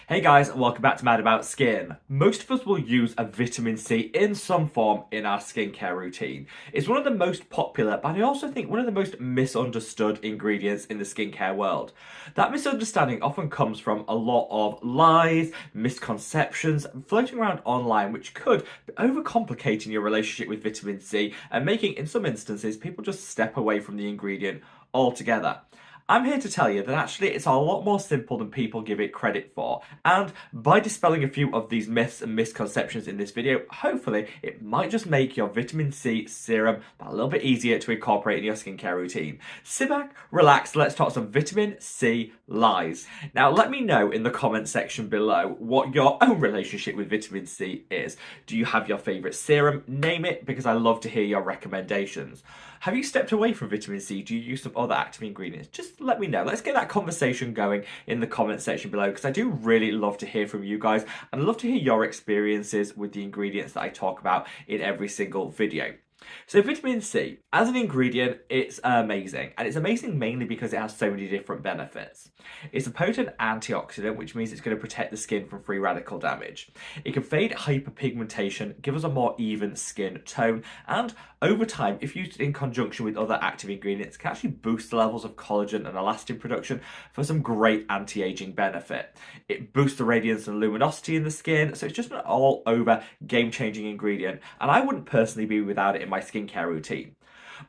Hey guys, and welcome back to Mad About Skin. Most of us will use a vitamin C in some form in our skincare routine. It's one of the most popular, but I also think one of the most misunderstood ingredients in the skincare world. That misunderstanding often comes from a lot of lies, misconceptions floating around online, which could be overcomplicating your relationship with vitamin C and making, in some instances, people just step away from the ingredient altogether. I'm here to tell you that actually it's a lot more simple than people give it credit for. And by dispelling a few of these myths and misconceptions in this video, hopefully it might just make your vitamin C serum a little bit easier to incorporate in your skincare routine. Sit back, relax, let's talk some vitamin C lies. Now let me know in the comment section below what your own relationship with vitamin C is. Do you have your favourite serum? Name it, because I love to hear your recommendations. Have you stepped away from vitamin C? Do you use some other active ingredients? Just let me know. Let's get that conversation going in the comment section below, because I do really love to hear from you guys and I'd love to hear your experiences with the ingredients that I talk about in every single video. So vitamin C, as an ingredient, it's amazing. And it's amazing mainly because it has so many different benefits. It's a potent antioxidant, which means it's going to protect the skin from free radical damage. It can fade hyperpigmentation, give us a more even skin tone, and over time, if used in conjunction with other active ingredients, can actually boost the levels of collagen and elastin production for some great anti-aging benefit. It boosts the radiance and luminosity in the skin, so it's just an all-over game-changing ingredient, and I wouldn't personally be without it in my skincare routine.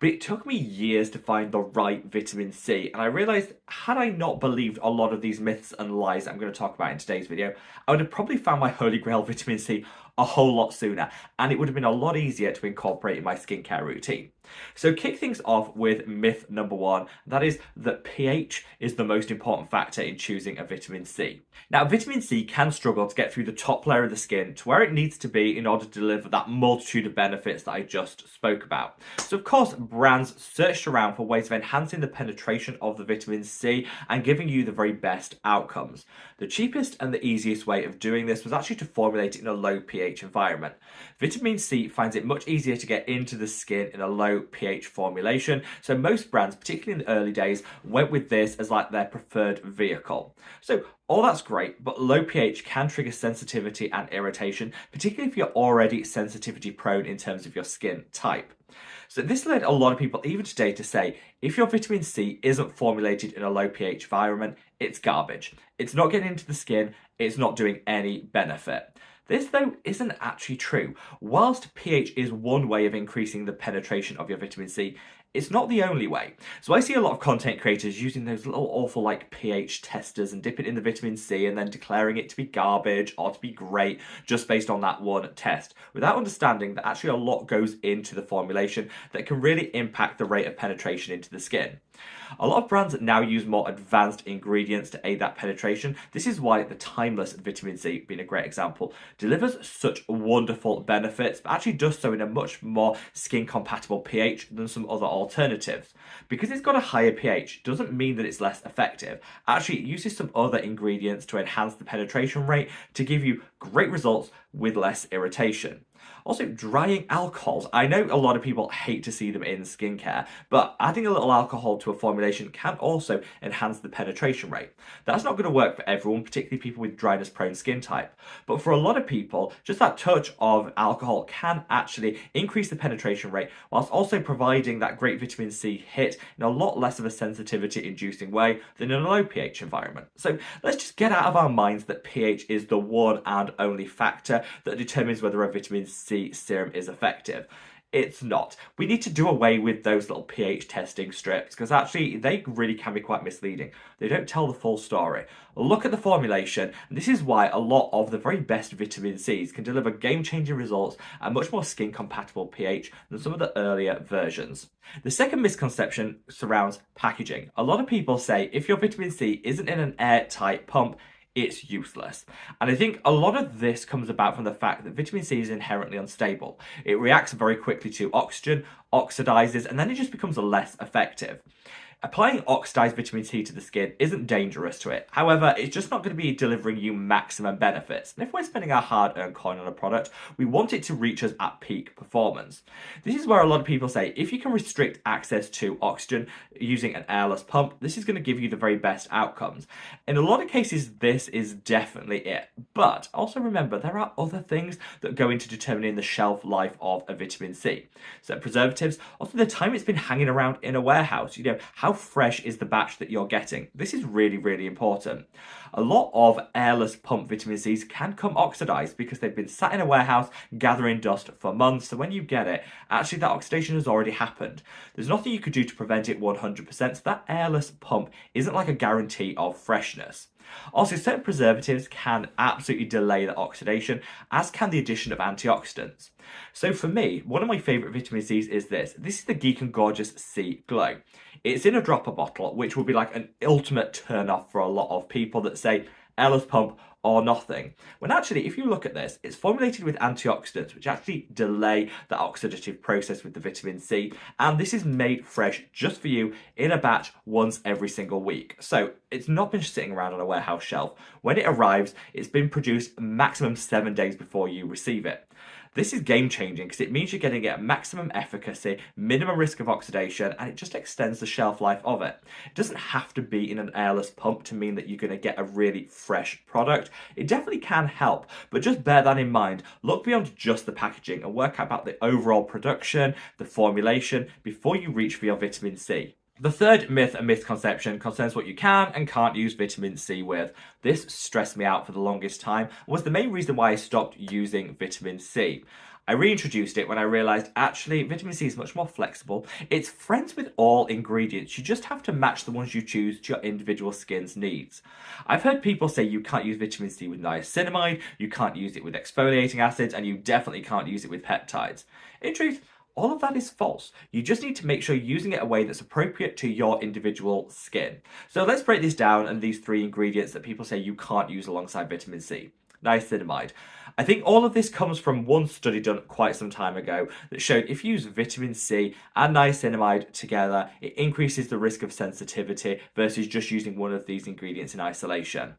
But it took me years to find the right vitamin C, and I realised had I not believed a lot of these myths and lies that I'm going to talk about in today's video, I would have probably found my holy grail vitamin C a whole lot sooner, and it would have been a lot easier to incorporate in my skincare routine. So kick things off with myth number one, that is that pH is the most important factor in choosing a vitamin C. Now, vitamin C can struggle to get through the top layer of the skin to where it needs to be in order to deliver that multitude of benefits that I just spoke about. So of course, brands searched around for ways of enhancing the penetration of the vitamin C and giving you the very best outcomes. The cheapest and the easiest way of doing this was actually to formulate it in a low pH environment. Vitamin C finds it much easier to get into the skin in a low pH formulation, so most brands, particularly in the early days, went with this as like their preferred vehicle. So all that's great, but low pH can trigger sensitivity and irritation, particularly if you're already sensitivity prone in terms of your skin type. So this led a lot of people, even today, to say if your vitamin C isn't formulated in a low pH environment, it's garbage. It's not getting into the skin, it's not doing any benefit. This, though, isn't actually true. Whilst pH is one way of increasing the penetration of your vitamin C, it's not the only way. So I see a lot of content creators using those little awful like pH testers and dipping in the vitamin C and then declaring it to be garbage or to be great just based on that one test, without understanding that actually a lot goes into the formulation that can really impact the rate of penetration into the skin. A lot of brands now use more advanced ingredients to aid that penetration. This is why the timeless vitamin C, being a great example, delivers such wonderful benefits, but actually does so in a much more skin compatible pH than some other alternatives. Because it's got a higher pH doesn't mean that it's less effective. Actually, it uses some other ingredients to enhance the penetration rate to give you great results with less irritation. Also, drying alcohols. I know a lot of people hate to see them in skincare, but adding a little alcohol to a formulation can also enhance the penetration rate. That's not going to work for everyone, particularly people with dryness prone skin type. But for a lot of people, just that touch of alcohol can actually increase the penetration rate whilst also providing that great vitamin C hit in a lot less of a sensitivity inducing way than in a low pH environment. So let's just get out of our minds that pH is the one and only factor that determines whether a vitamin C serum is effective. It's not. We need to do away with those little pH testing strips because actually they really can be quite misleading. They don't tell the full story. Look at the formulation, and this is why a lot of the very best vitamin C's can deliver game-changing results at much more skin-compatible pH than some of the earlier versions. The second misconception surrounds packaging. A lot of people say if your vitamin C isn't in an airtight pump, it's useless. And I think a lot of this comes about from the fact that vitamin C is inherently unstable. It reacts very quickly to oxygen, oxidizes, and then it just becomes less effective. Applying oxidized vitamin C to the skin isn't dangerous to it. However, it's just not going to be delivering you maximum benefits. And if we're spending our hard-earned coin on a product, we want it to reach us at peak performance. This is where a lot of people say, if you can restrict access to oxygen using an airless pump, this is going to give you the very best outcomes. In a lot of cases, this is definitely it. But also remember, there are other things that go into determining the shelf life of a vitamin C. So preservatives, also the time it's been hanging around in a warehouse, how fresh is the batch that you're getting? This is really, really important. A lot of airless pump vitamin Cs can come oxidized because they've been sat in a warehouse gathering dust for months. So when you get it, actually that oxidation has already happened. There's nothing you could do to prevent it 100%. So that airless pump isn't like a guarantee of freshness. Also, certain preservatives can absolutely delay the oxidation, as can the addition of antioxidants. So for me, one of my favourite vitamin Cs is this. This is the Geek and Gorgeous C Glow. It's in a dropper bottle, which will be like an ultimate turn-off for a lot of people that say airless pump or nothing. When actually, if you look at this, it's formulated with antioxidants, which actually delay the oxidative process with the vitamin C. And this is made fresh just for you in a batch once every single week. So it's not been sitting around on a warehouse shelf. When it arrives, it's been produced maximum 7 days before you receive it. This is game changing because it means you're getting at maximum efficacy, minimum risk of oxidation, and it just extends the shelf life of it. It doesn't have to be in an airless pump to mean that you're going to get a really fresh product. It definitely can help, but just bear that in mind. Look beyond just the packaging and work out about the overall production, the formulation, before you reach for your vitamin C. The third myth and misconception concerns what you can and can't use vitamin C with. This stressed me out for the longest time and was the main reason why I stopped using vitamin C. I reintroduced it when I realised actually vitamin C is much more flexible. It's friends with all ingredients. You just have to match the ones you choose to your individual skin's needs. I've heard people say you can't use vitamin C with niacinamide, you can't use it with exfoliating acids, and you definitely can't use it with peptides. In truth, all of that is false. You just need to make sure you're using it in a way that's appropriate to your individual skin. So let's break this down and these three ingredients that people say you can't use alongside vitamin C. Niacinamide. I think all of this comes from one study done quite some time ago that showed if you use vitamin C and niacinamide together, it increases the risk of sensitivity versus just using one of these ingredients in isolation.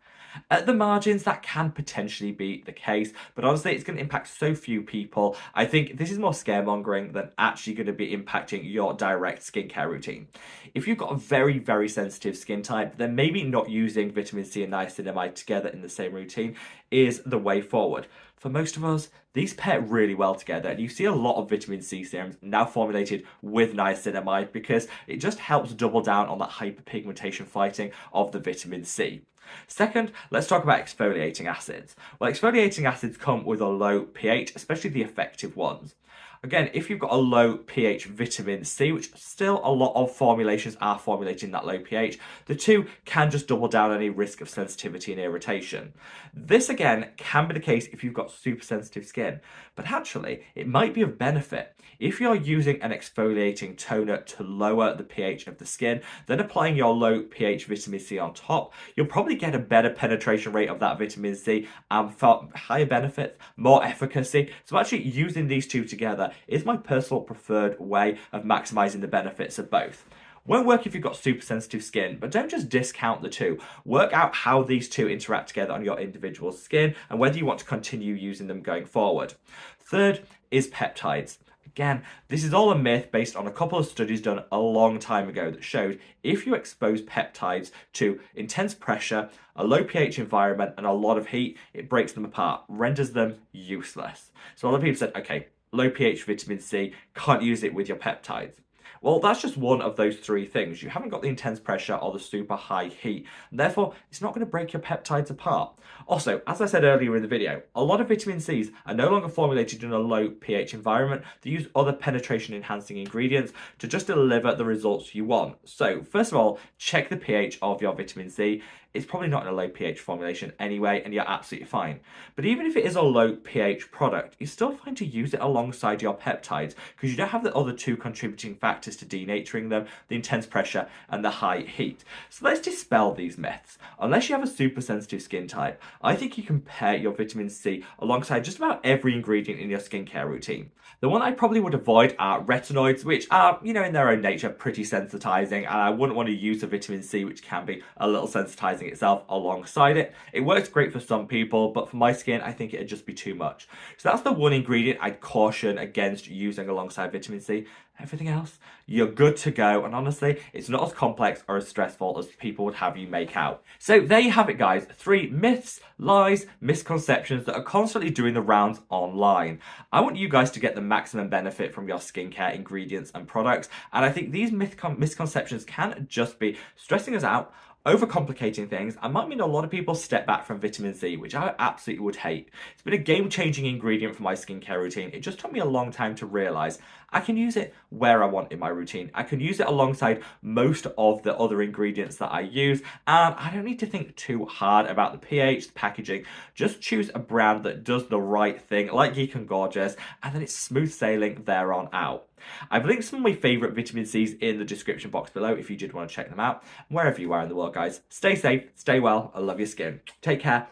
At the margins, that can potentially be the case, but honestly, it's going to impact so few people. I think this is more scaremongering than actually going to be impacting your direct skincare routine. If you've got a very, very sensitive skin type, then maybe not using vitamin C and niacinamide together in the same routine is the way forward. For most of us, these pair really well together, and you see a lot of vitamin C serums now formulated with niacinamide because it just helps double down on that hyperpigmentation fighting of the vitamin C. Second, let's talk about exfoliating acids. Well, exfoliating acids come with a low pH, especially the effective ones. Again, if you've got a low pH vitamin C, which still a lot of formulations are formulating that low pH, the two can just double down any risk of sensitivity and irritation. This again can be the case if you've got super sensitive skin, but actually it might be of benefit if you're using an exfoliating toner to lower the pH of the skin, then applying your low pH vitamin C on top, you'll probably get a better penetration rate of that vitamin C and higher benefits, more efficacy. So actually using these two together is my personal preferred way of maximizing the benefits of both. Won't work if you've got super sensitive skin, but don't just discount the two. Work out how these two interact together on your individual skin and whether you want to continue using them going forward. Third is peptides. Again, this is all a myth based on a couple of studies done a long time ago that showed if you expose peptides to intense pressure, a low pH environment, and a lot of heat, it breaks them apart, renders them useless. So a lot of people said, okay, low pH vitamin C, can't use it with your peptides. Well, that's just one of those three things. You haven't got the intense pressure or the super high heat. Therefore, it's not going to break your peptides apart. Also, as I said earlier in the video, a lot of vitamin Cs are no longer formulated in a low pH environment. They use other penetration enhancing ingredients to just deliver the results you want. So, first of all, check the pH of your vitamin C. it's probably not in a low pH formulation anyway, and you're absolutely fine. But even if it is a low pH product, you're still fine to use it alongside your peptides because you don't have the other two contributing factors to denaturing them, the intense pressure and the high heat. So let's dispel these myths. Unless you have a super sensitive skin type, I think you can pair your vitamin C alongside just about every ingredient in your skincare routine. The one I probably would avoid are retinoids, which are, in their own nature, pretty sensitizing, and I wouldn't want to use a vitamin C, which can be a little sensitizing itself, alongside it. It works great for some people, but for my skin, I think it'd just be too much. So that's the one ingredient I'd caution against using alongside vitamin C. Everything else, you're good to go. And honestly, it's not as complex or as stressful as people would have you make out. So there you have it, guys. 3 myths, lies, misconceptions that are constantly doing the rounds online. I want you guys to get the maximum benefit from your skincare ingredients and products. And I think these misconceptions can just be stressing us out, overcomplicating things, and might mean a lot of people step back from vitamin C, which I absolutely would hate. It's been a game-changing ingredient for my skincare routine. It just took me a long time to realize I can use it where I want in my routine. I can use it alongside most of the other ingredients that I use, and I don't need to think too hard about the pH, the packaging. Just choose a brand that does the right thing, like Geek and Gorgeous, and then it's smooth sailing there on out. I've linked some of my favourite vitamin C's in the description box below if you did want to check them out. Wherever you are in the world, guys, stay safe, stay well, I love your skin. Take care.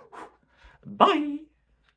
Bye.